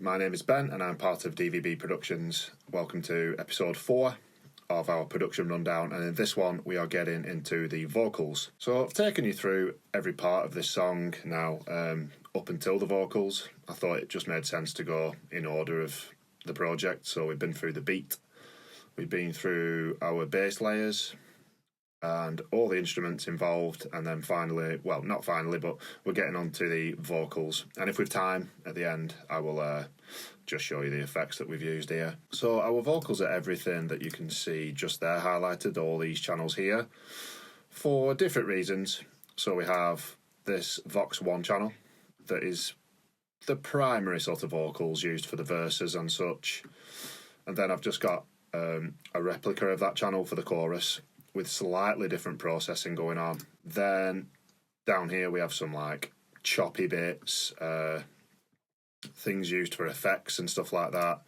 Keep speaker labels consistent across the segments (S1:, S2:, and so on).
S1: My name is Ben and I'm part of DVB Productions. Welcome to episode 4 of our production rundown, and in this one we are getting into the vocals. So I've taken you through every part of this song now up until the vocals. I thought it just made sense to go in order of the project. So we've been through the beat, we've been through our bass layers and all the instruments involved, and then finally, well, not finally, but we're getting on to the vocals. And if we've time at the end, I will just show you the effects that we've used here. So our vocals are everything that you can see just there highlighted, all these channels here, for different reasons. So we have this Vox 1 channel that is the primary sort of vocals used for the verses and such. And then I've just got a replica of that channel for the chorus, with slightly different processing going on. Then down here we have some like choppy bits, things used for effects and stuff like that,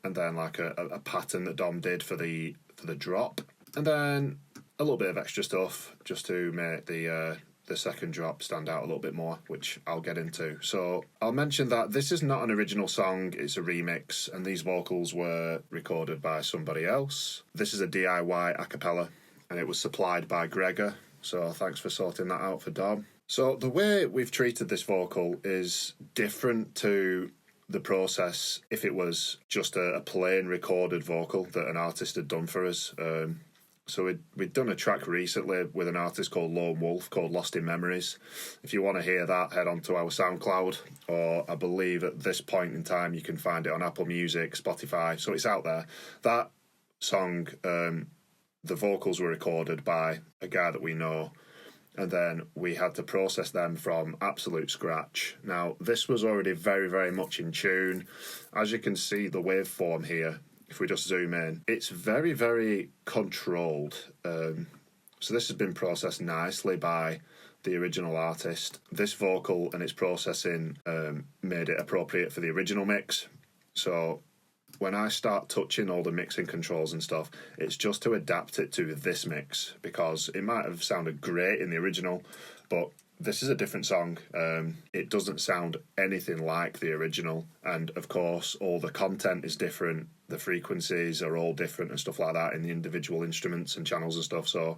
S1: and then like a pattern that Dom did for the drop, and then a little bit of extra stuff just to make the second drop stand out a little bit more, which I'll get into. So I'll mention that this is not an original song, it's a remix, and these vocals were recorded by somebody else. This is a DIY a cappella, and it was supplied by Gregor, so thanks for sorting that out for Dom. So the way we've treated this vocal is different to the process if it was just a plain recorded vocal that an artist had done for us. So we'd done a track recently with an artist called Lone Wolf called Lost in Memories. If you want to hear that, head on to our SoundCloud, or I believe at this point in time you can find it on Apple Music, Spotify, so it's out there. That song, the vocals were recorded by a guy that we know, and then we had to process them from absolute scratch. Now, this was already very, very much in tune. As you can see, the waveform here, if we just zoom in, it's very, very controlled. So this has been processed nicely by the original artist. This vocal and its processing made it appropriate for the original mix. So when I start touching all the mixing controls and stuff, it's just to adapt it to this mix, because it might have sounded great in the original, but this is a different song. It doesn't sound anything like the original, and of course all the content is different, the frequencies are all different and stuff like that in the individual instruments and channels and stuff. So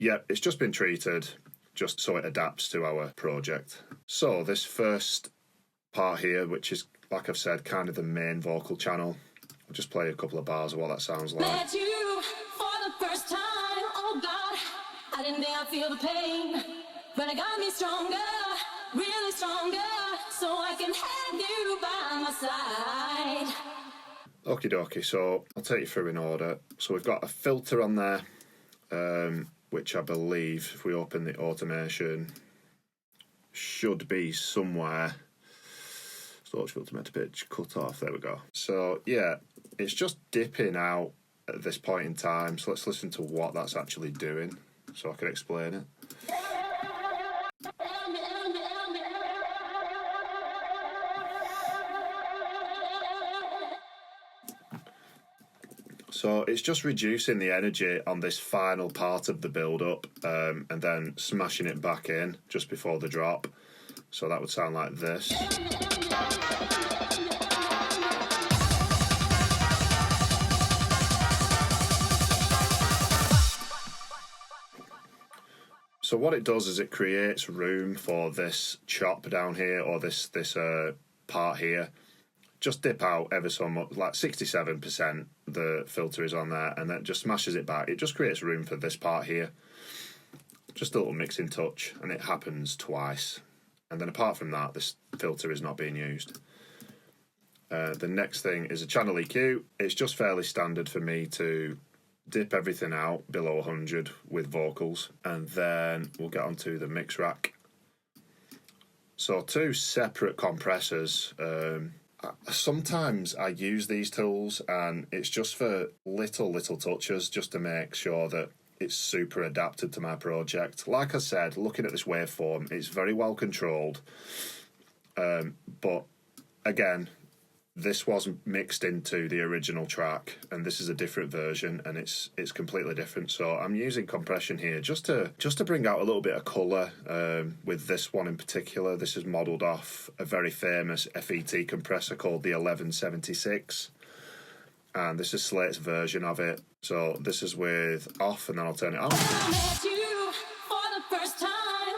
S1: yeah, it's just been treated just so it adapts to our project. So this first part here, which is, like I've said, kind of the main vocal channel, I'll just play a couple of bars of what that sounds like.
S2: Met you for the first time, oh God, I didn't dare feel the pain, but it got me stronger, really stronger, so I can have you by my side.
S1: Okie dokie, so I'll take you through in order. So we've got a filter on there, which I believe, if we open the automation, should be somewhere. Storage filter meta pitch cut off, there we go. So yeah, it's just dipping out at this point in time, so let's listen to what that's actually doing so I can explain it. So it's just reducing the energy on this final part of the build-up, and then smashing it back in just before the drop. So that would sound like this. So what it does is it creates room for this chop down here, or this part here. Just dip out ever so much, like 67% the filter is on there, and then just smashes it back. It just creates room for this part here. Just a little mixing touch, and it happens twice. And then apart from that, this filter is not being used. The next thing is a channel EQ. It's just fairly standard for me to dip everything out below 100 with vocals, and then we'll get onto the mix rack. So 2 separate compressors. Sometimes I use these tools, and it's just for little touches, just to make sure that it's super adapted to my project. Like I said, looking at this waveform, it's very well controlled, but again, this wasn't mixed into the original track, and this is a different version, and it's completely different. So I'm using compression here just to bring out a little bit of colour with this one in particular. This is modelled off a very famous FET compressor called the 1176, and this is Slate's version of it. So this is with off, and then I'll turn it on.
S2: I met you for the first time.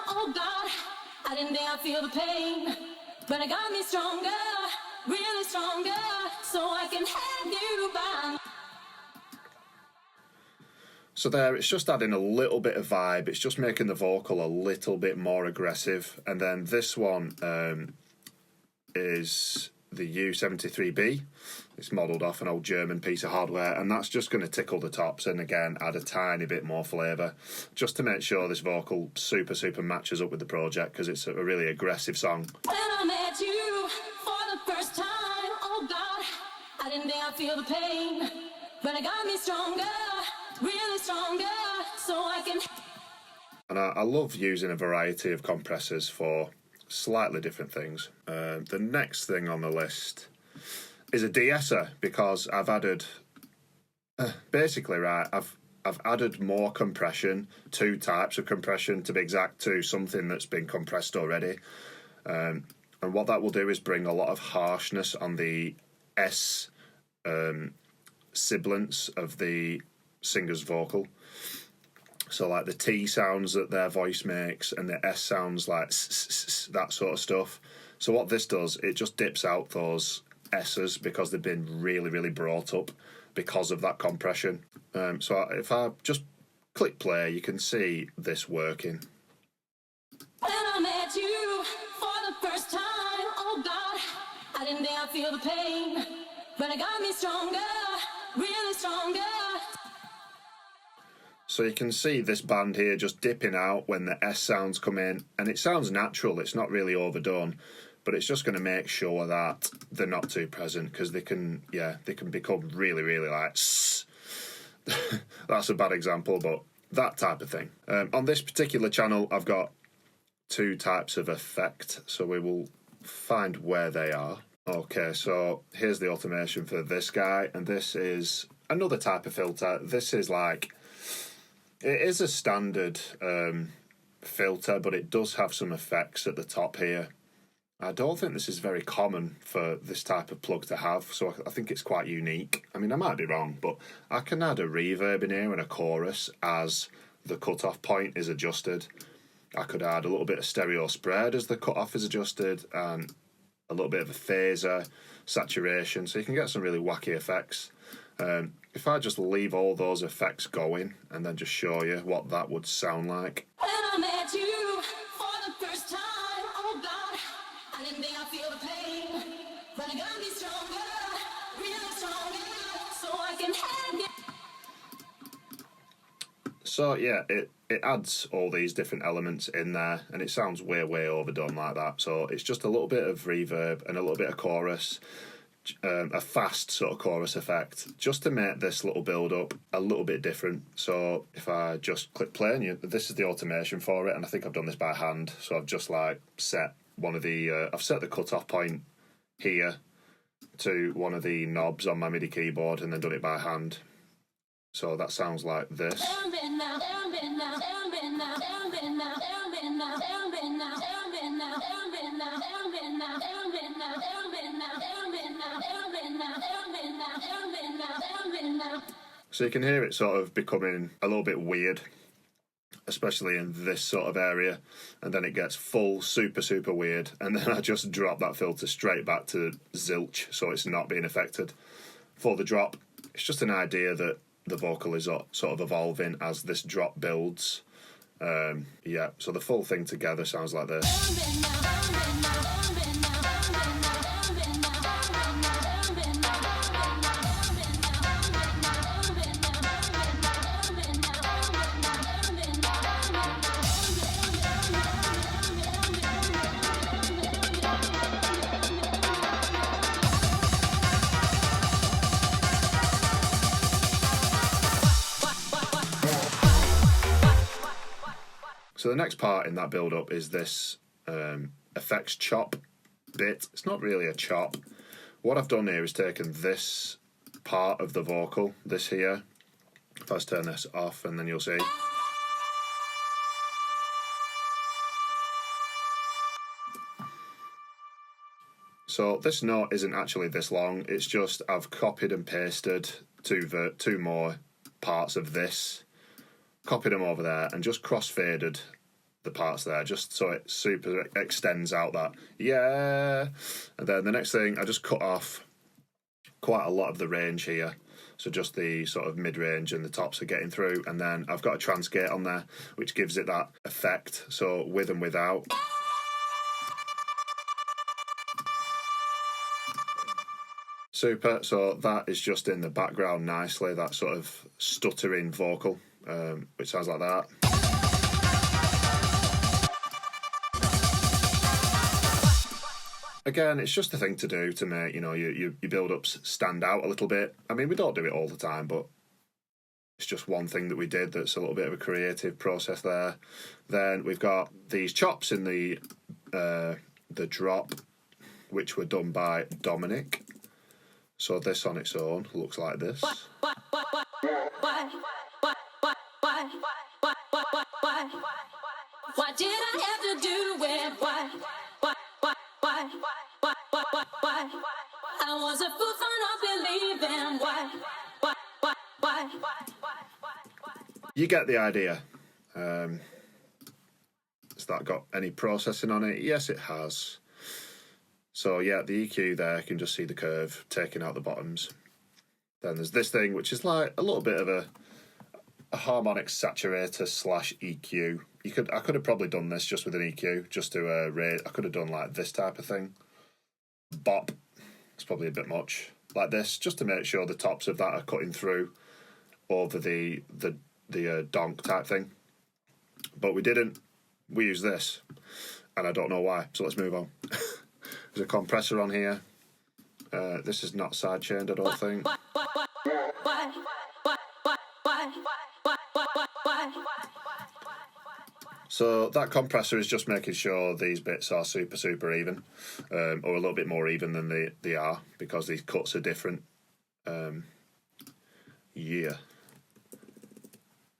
S2: Oh God, I didn't think I'd feel the pain, but it got me stronger. Really stronger, so I can have you by.
S1: So there, it's just adding a little bit of vibe. It's just making the vocal a little bit more aggressive. And then this one is the U73B. It's modelled off an old German piece of hardware, and that's just going to tickle the tops and again add a tiny bit more flavour, just to make sure this vocal super matches up with the project, because it's a really aggressive song.
S2: When I met you for the first time, oh God, I didn't think I'd feel the pain, but it got me stronger, really stronger, so I can.
S1: And I love using a variety of compressors for slightly different things. The next thing on the list is a de-esser, because I've added I've added more compression, 2 types of compression to be exact, to something that's been compressed already. And what that will do is bring a lot of harshness on the S sibilants of the singer's vocal. So like the T sounds that their voice makes, and the S sounds like that sort of stuff. So what this does, it just dips out those S's because they've been really brought up because of that compression. So if I just click play, you can see this working.
S2: When I met you for the first time, oh God, I didn't think I'd feel the pain, but it got me stronger, really stronger.
S1: So you can see this band here just dipping out when the S sounds come in, and it sounds natural, it's not really overdone, but it's just going to make sure that they're not too present, because they can become really like that's a bad example, but that type of thing. On this particular channel, I've got 2 types of effect, so we will find where they are. Okay, so here's the automation for this guy, and this is another type of filter. This is like, it is a standard filter, but it does have some effects at the top here. I don't think this is very common for this type of plug to have, so I think it's quite unique. I mean, I might be wrong, but I can add a reverb in here and a chorus as the cutoff point is adjusted. I could add a little bit of stereo spread as the cutoff is adjusted, and a little bit of a phaser, saturation, so you can get some really wacky effects. If I just leave all those effects going and then just show you what that would sound like.
S2: When I met you for the first time, oh God, I didn't think I'd feel the pain, but it got me stronger, really stronger, so I can have you.
S1: So yeah, it adds all these different elements in there, and it sounds way overdone like that. So it's just a little bit of reverb and a little bit of chorus, a fast sort of chorus effect, just to make this little build up a little bit different. So if I just click play, and this is the automation for it, and I think I've done this by hand. So I've just like set one of the I've set the cutoff point here to one of the knobs on my MIDI keyboard, and then done it by hand. So that sounds like this. So you can hear it sort of becoming a little bit weird, especially in this sort of area, and then it gets full super weird, and then I just drop that filter straight back to zilch, so it's not being affected. For the drop, it's just an idea that the vocal is sort of evolving as this drop builds. Yeah, so the full thing together sounds like this. So the next part in that build-up is this effects chop bit. It's not really a chop, What I've done here is taken this part of the vocal, this here. If I just turn this off, and then you'll see. So this note isn't actually this long, it's just I've copied and pasted two more parts of this, copied them over there, and just cross-faded the parts there, just so it super extends out that, yeah. And then the next thing, I just cut off quite a lot of the range here. So just the sort of mid-range and the tops are getting through. And then I've got a transgate on there, which gives it that effect. So with and without. Super. So that is just in the background nicely, that sort of stuttering vocal, which sounds like that. Again, it's just a thing to do to make, you know, your build-ups stand out a little bit. I mean, we don't do it all the time, but it's just one thing that we did that's a little bit of a creative process there. Then we've got these chops in the drop, which were done by Dominic. So this on its own looks like this.
S2: What did I have to do with why? I was a fool for not believing why.
S1: You get the idea. Has that got any processing on it? Yes, it has. So yeah, the EQ there, you can just see the curve taking out the bottoms. Then there's this thing, which is like a little bit of a harmonic saturator / EQ. I could have probably done this just with an EQ, just to rate. I could have done like this type of thing. Bop. It's probably a bit much. Like this, just to make sure the tops of that are cutting through over the donk type thing. But we didn't. We used this, and I don't know why. So let's move on. There's a compressor on here. This is not sidechained, I don't think. So that compressor is just making sure these bits are super even, or a little bit more even than they are, because these cuts are different. Yeah.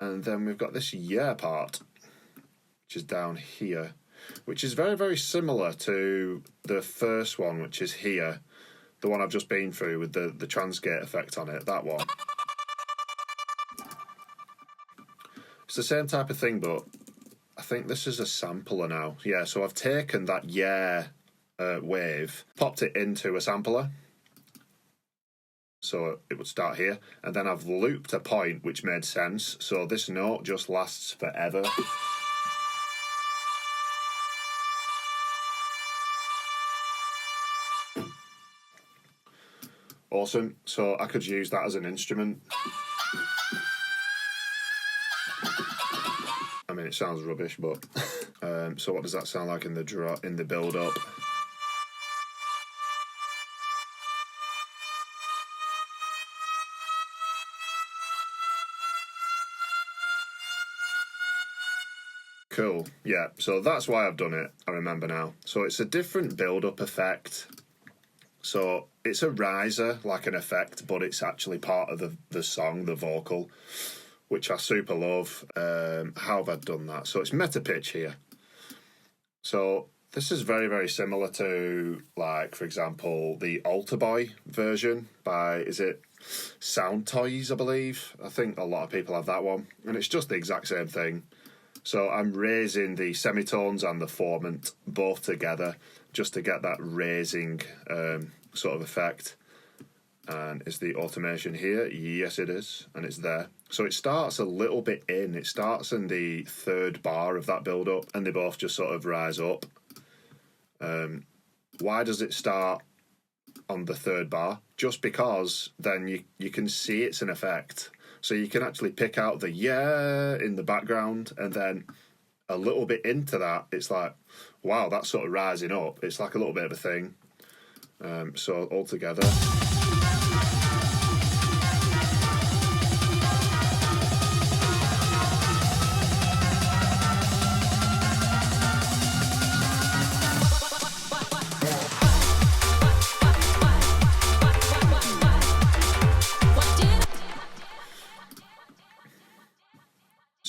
S1: And then we've got this yeah part, which is down here, which is very similar to the first one, which is here, the one I've just been through with the transgate effect on it, that one. It's the same type of thing, but I think this is a sampler now. Yeah, so I've taken that yeah wave, popped it into a sampler, so it would start here, and then I've looped a point which made sense, so this note just lasts forever. Awesome, so I could use that as an instrument. I mean, it sounds rubbish, but so what does that sound like in the build-up? Cool, yeah, so that's why I've done it, I remember now. So it's a different build-up effect. So it's a riser, like an effect, but it's actually part of the song, the vocal, which I super love. How have I done that? So it's meta pitch here. So this is very similar to, like, for example, the Alter Boy version by, is it Sound Toys, I believe? I think a lot of people have that one. And it's just the exact same thing. So I'm raising the semitones and the formant both together just to get that raising sort of effect. And is the automation here? Yes, it is. And it's there. So it starts a little bit in. It starts in the third bar of that build-up, and they both just sort of rise up. Why does it start on the third bar? Just because then you can see it's an effect. So you can actually pick out the yeah in the background, and then a little bit into that, it's like, wow, that's sort of rising up. It's like a little bit of a thing. So all together.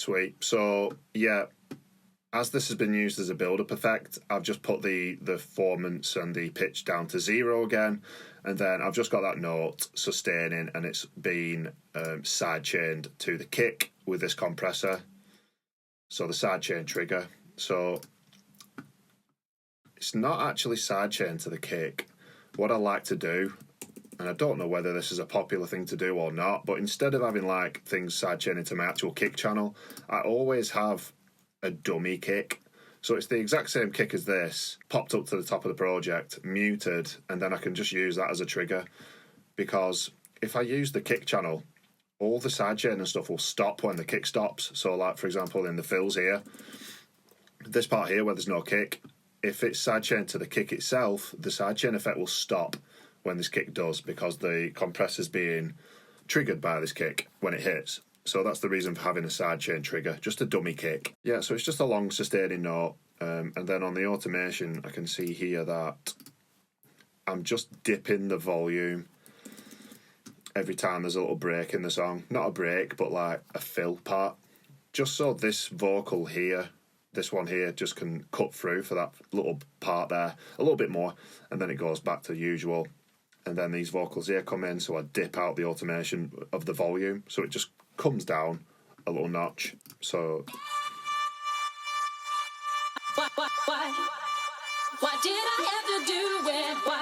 S1: Sweet. So, yeah, as this has been used as a build-up effect, I've just put the performance and the pitch down to 0 again, and then I've just got that note sustaining, and it's been side-chained to the kick with this compressor. So the side-chain trigger. So it's not actually side-chained to the kick. What I like to do, and I don't know whether this is a popular thing to do or not, but instead of having like things side-chaining to my actual kick channel, I always have a dummy kick. So it's the exact same kick as this, popped up to the top of the project, muted, and then I can just use that as a trigger. Because if I use the kick channel, all the sidechain and stuff will stop when the kick stops. So like, for example, in the fills here, this part here where there's no kick, if it's sidechained to the kick itself, the sidechain effect will stop when this kick does, because the compressor's being triggered by this kick when it hits. So that's the reason for having a sidechain trigger, just a dummy kick. Yeah, so it's just a long sustaining note. And then on the automation, I can see here that I'm just dipping the volume every time there's a little break in the song. Not a break, but like a fill part. Just so this vocal here, this one here, just can cut through for that little part there a little bit more, and then it goes back to usual. And then these vocals here come in, so I dip out the automation of the volume, so it just comes down a little notch. So
S2: Why did I have to do it? Why?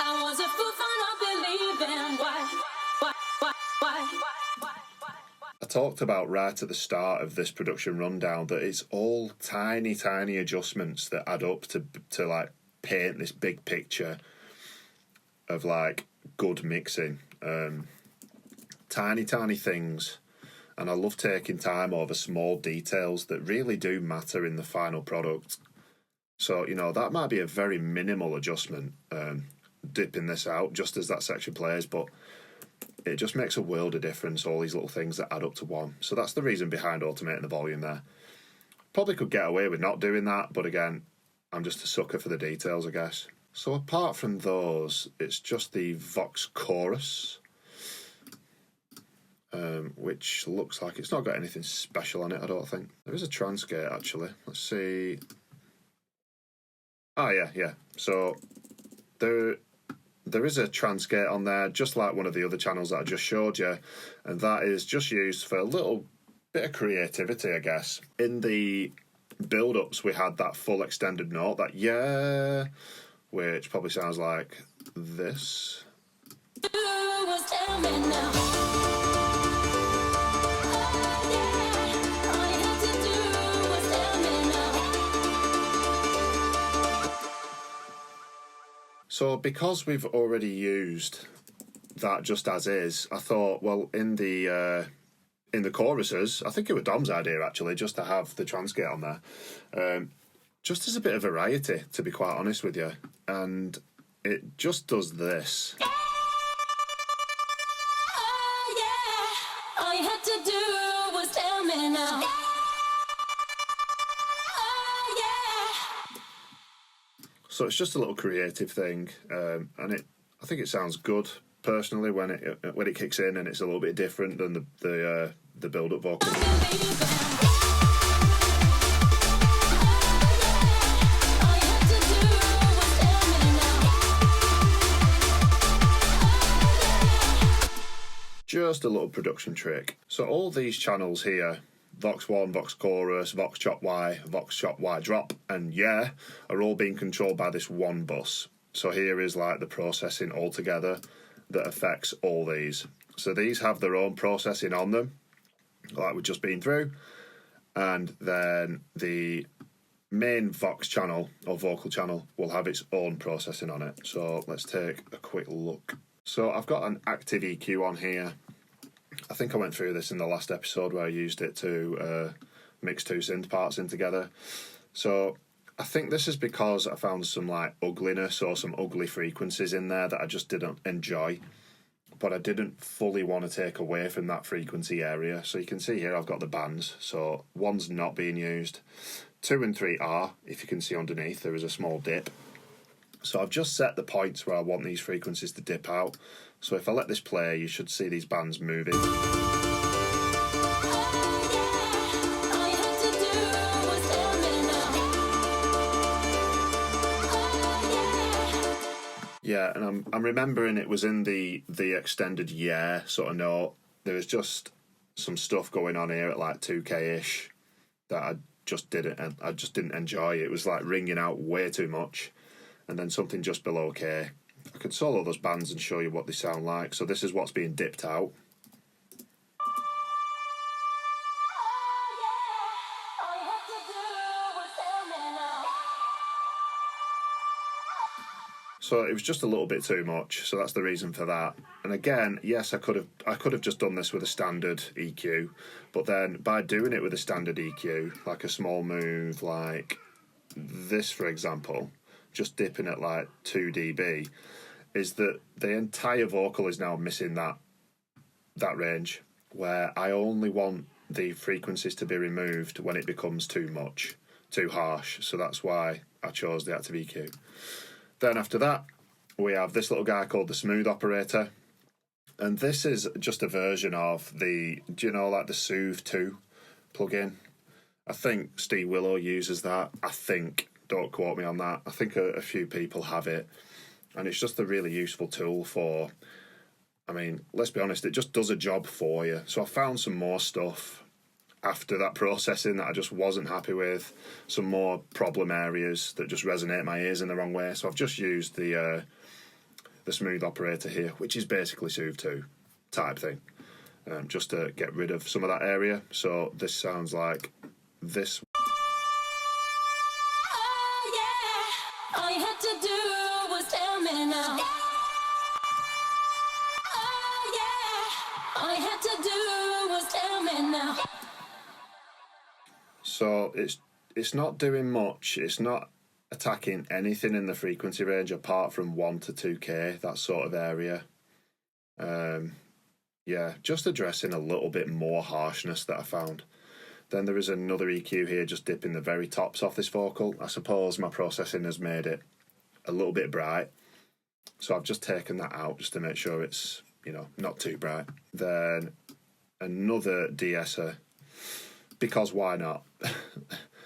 S2: I was a fool for not believing. Why?
S1: I talked about right at the start of this production rundown that it's all tiny adjustments that add up to like paint this big picture of like good mixing. Tiny things. And I love taking time over small details that really do matter in the final product. So, you know, that might be a very minimal adjustment, dipping this out just as that section plays, but it just makes a world of difference, all these little things that add up to one. So that's the reason behind automating the volume there. Probably could get away with not doing that, but again, I'm just a sucker for the details, I guess. So apart from those, it's just the Vox Chorus, which looks like it's not got anything special on it, I don't think. There is a transgate, actually. Let's see. Ah, yeah. So there is a transgate on there, just like one of the other channels that I just showed you, and that is just used for a little bit of creativity, I guess. In the build-ups, we had that full extended note, that yeah, which probably sounds like this. So because we've already used that just as is, I thought, well, in the choruses, I think it was Dom's idea actually, just to have the transgate on there, just as a bit of variety, to be quite honest with you. And it just does this.
S2: All you had to do was tell me now.
S1: So it's just a little creative thing, and I think it sounds good personally when it kicks in, and it's a little bit different than the build-up vocal. Just a little production trick. So all these channels here, Vox 1, Vox Chorus, Vox Chop Y, Vox Chop Y Drop, and yeah, are all being controlled by this one bus. So here is like the processing altogether that affects all these. So these have their own processing on them, like we've just been through, and then the main Vox channel or vocal channel will have its own processing on it. So let's take a quick look. So I've got an active EQ on here. I think I went through this in the last episode where I used it to mix two synth parts in together. So I think this is because I found some like ugliness or some ugly frequencies in there that I just didn't enjoy, but I didn't fully want to take away from that frequency area. So you can see here I've got the bands. So 1's not being used. 2 and 3 are. If you can see underneath, there is a small dip. So I've just set the points where I want these frequencies to dip out. So if I let this play, you should see these bands moving. Yeah, and I'm remembering it was in the extended sort of note. There was just some stuff going on here at like 2k-ish that I just didn't enjoy. It was like ringing out way too much, and then something just below K. I could solo those bands and show you what they sound like. So this is what's being dipped out. So it was just a little bit too much, so that's the reason for that. And again, yes, I could have just done this with a standard EQ, but then by doing it with a standard EQ, like a small move like this, for example, just dipping at like 2 dB, is that the entire vocal is now missing that range, where I only want the frequencies to be removed when it becomes too much, too harsh. So that's why I chose the active EQ. Then after that, we have this little guy called the Smooth Operator. And this is just a version of the Soothe 2 plugin. I think Steve Willow uses that. Don't quote me on that. I think a few people have it. And it's just a really useful tool for, I mean, let's be honest, it just does a job for you. So I found some more stuff after that processing that I just wasn't happy with, some more problem areas that just resonate my ears in the wrong way. So I've just used the Smooth Operator here, which is basically Soothe 2 type thing, just to get rid of some of that area. So this sounds like this.
S2: Oh, yeah. All you had to do was tell me now. Oh, yeah. All you had to do was tell me now.
S1: So it's not doing much. It's not attacking anything in the frequency range apart from 1 to 2K, that sort of area. Just addressing a little bit more harshness that I found. Then there is another EQ here just dipping the very tops off this vocal. I suppose my processing has made it a little bit bright. So I've just taken that out just to make sure it's, not too bright. Then another de-esser, because why not?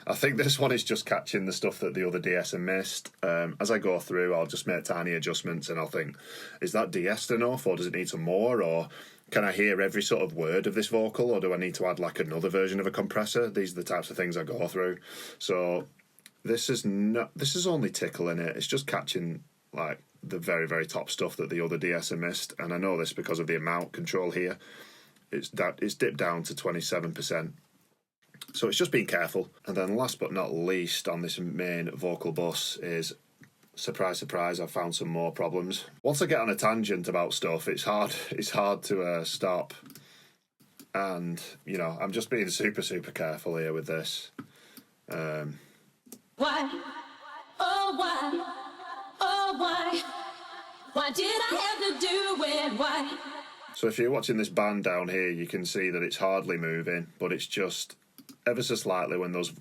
S1: I think this one is just catching the stuff that the other de-esser missed. As I go through, I'll just make tiny adjustments and I'll think, is that de-essed enough, or does it need some more, or can I hear every sort of word of this vocal, or do I need to add like another version of a compressor? These are the types of things I go through. So this is only tickling it. It's just catching like the very, very top stuff that the other de-esser missed. And I know this because of the amount control here. It's dipped down to 27%. So it's just being careful. And then last but not least on this main vocal bus is, surprise, surprise, I've found some more problems. Once I get on a tangent about stuff, it's hard to stop. And, I'm just being super, super careful here with this.
S2: Why? Oh, why? Oh, why? Why did I have to do it? Why?
S1: So if you're watching this band down here, you can see that it's hardly moving, but it's just ever so slightly when those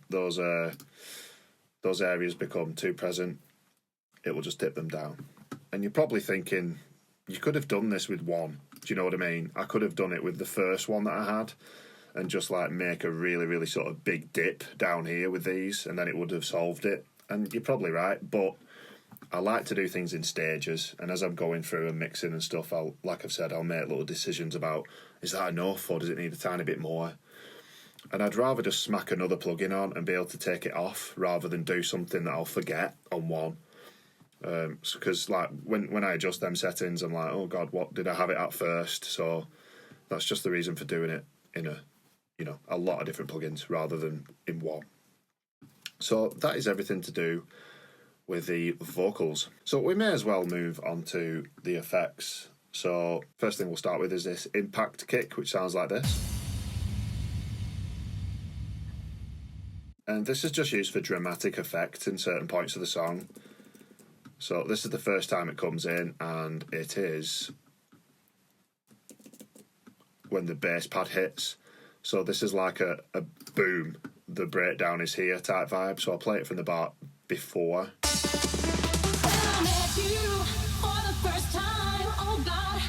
S1: areas become too present, it will just dip them down. And you're probably thinking, you could have done this with one. Do you know what I mean? I could have done it with the first one that I had and just like make a really, really sort of big dip down here with these, and then it would have solved it. And you're probably right, but I like to do things in stages, and as I'm going through and mixing and stuff, I'll make little decisions about, is that enough or does it need a tiny bit more? And I'd rather just smack another plugin on and be able to take it off rather than do something that I'll forget on one. Because like when I adjust them settings, I'm like, oh God, what did I have it at first? So that's just the reason for doing it in a lot of different plugins rather than in one. So that is everything to do with the vocals. So we may as well move on to the effects. So first thing we'll start with is this impact kick, which sounds like this. And this is just used for dramatic effect in certain points of the song. So this is the first time it comes in, and it is when the bass pad hits. So this is like a boom, the breakdown is here type vibe. So I'll play it from the part before.
S2: When I met you for the first time, oh God,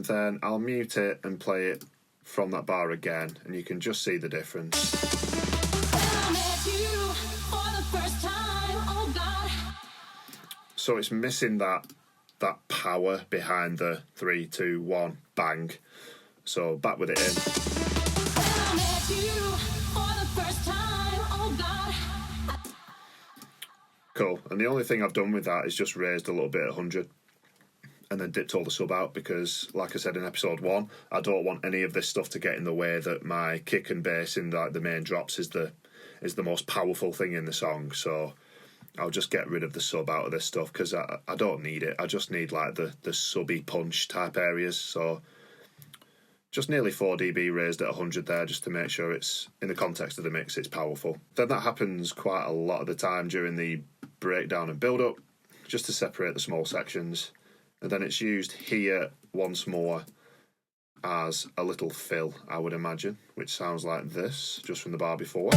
S1: And then I'll mute it and play it from that bar again, and you can just see the difference. So it's missing that power behind the 3, 2, 1 bang. So back with it in. Cool. And the only thing I've done with that is just raised a little bit at 100 and then dipped all the sub out because, like I said in episode 1, I don't want any of this stuff to get in the way that my kick and bass in the main drops is the most powerful thing in the song. So I'll just get rid of the sub out of this stuff because I don't need it. I just need like the subby punch type areas. So just nearly 4 dB raised at 100 there just to make sure it's, in the context of the mix, it's powerful. Then that happens quite a lot of the time during the breakdown and build up, just to separate the small sections. And then it's used here once more as a little fill, I would imagine, which sounds like this, just from the bar before.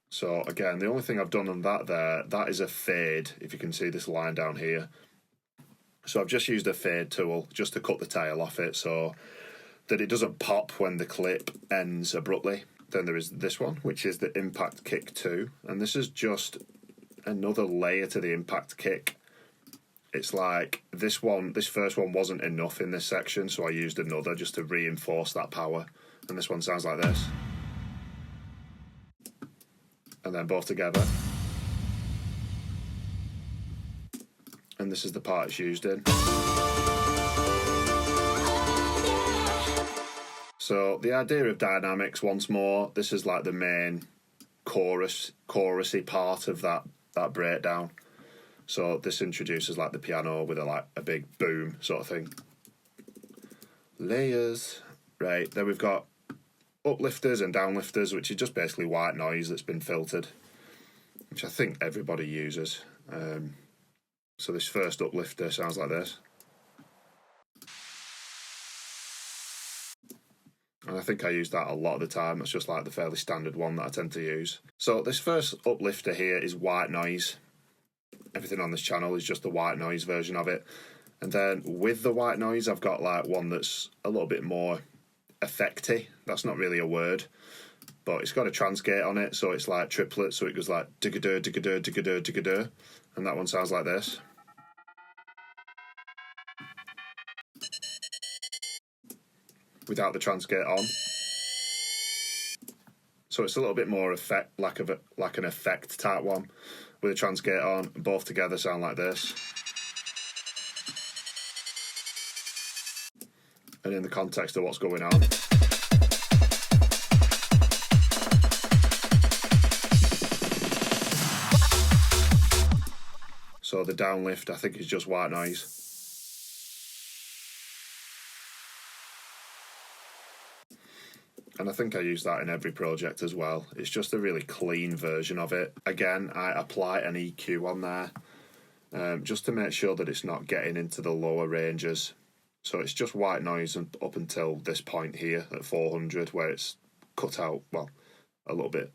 S1: So again, the only thing I've done on that is a fade, if you can see this line down here. So I've just used a fade tool just to cut the tail off it so that it doesn't pop when the clip ends abruptly. Then there is this one, which is the Impact Kick 2, and this is just another layer to the Impact Kick. It's like this first one wasn't enough in this section, so I used another just to reinforce that power. And this one sounds like this. And then both together. And this is the part it's used in. So the idea of dynamics, once more, this is like the main chorusy part of that breakdown. So this introduces like the piano with a big boom sort of thing. Layers. Right, then we've got uplifters and downlifters, which is just basically white noise that's been filtered, which I think everybody uses. So this first uplifter sounds like this. And I think I use that a lot of the time. It's just like the fairly standard one that I tend to use. So this first uplifter here is white noise. Everything on this channel is just the white noise version of it. And then with the white noise, I've got like one that's a little bit more effecty. That's not really a word, but it's got a transgate on it, so it's like triplet, so it goes like digga-dur, digga-dur, digga-dur, digga-dur, and that one sounds like this. Without the transgate on. So it's a little bit more effect, like an effect type one. With a transgate on, both together sound like this. And in the context of what's going on. So the downlift, I think, is just white noise. And I think I use that in every project as well. It's just a really clean version of it. Again, I apply an EQ on there just to make sure that it's not getting into the lower ranges. So it's just white noise up until this point here at 400, where it's cut out, well, a little bit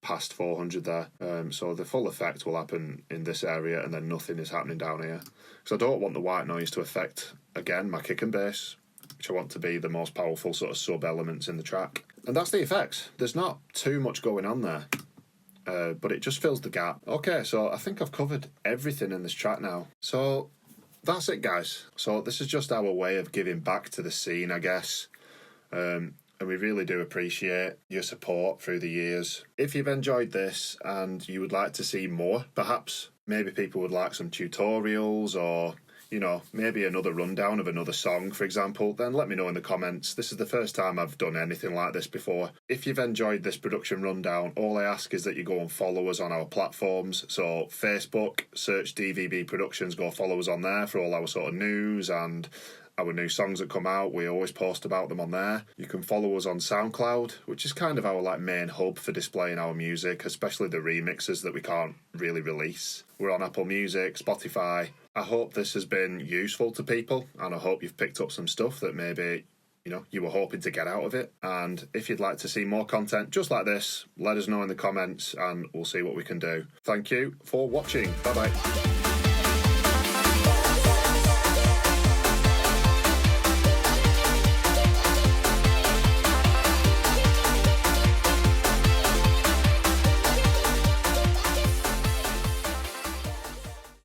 S1: past 400 there. So the full effect will happen in this area, and then nothing is happening down here. So I don't want the white noise to affect, again, my kick and bass, which I want to be the most powerful sort of sub-elements in the track. And that's the effects. There's not too much going on there, but it just fills the gap. Okay, so I think I've covered everything in this track now. So that's it, guys. So this is just our way of giving back to the scene, I guess. And we really do appreciate your support through the years. If you've enjoyed this and you would like to see more, perhaps, maybe people would like some tutorials or, you know, maybe another rundown of another song, for example, then let me know in the comments. This is the first time I've done anything like this before. If you've enjoyed this production rundown, all I ask is that you go and follow us on our platforms. So Facebook, search DVB Productions, go follow us on there for all our sort of news and our new songs that come out. We always post about them on there. You can follow us on SoundCloud, which is kind of our like main hub for displaying our music, especially the remixes that we can't really release. We're on Apple Music, Spotify. I hope this has been useful to people, and I hope you've picked up some stuff that maybe, you were hoping to get out of it. And if you'd like to see more content just like this, let us know in the comments and we'll see what we can do. Thank you for watching. Bye bye.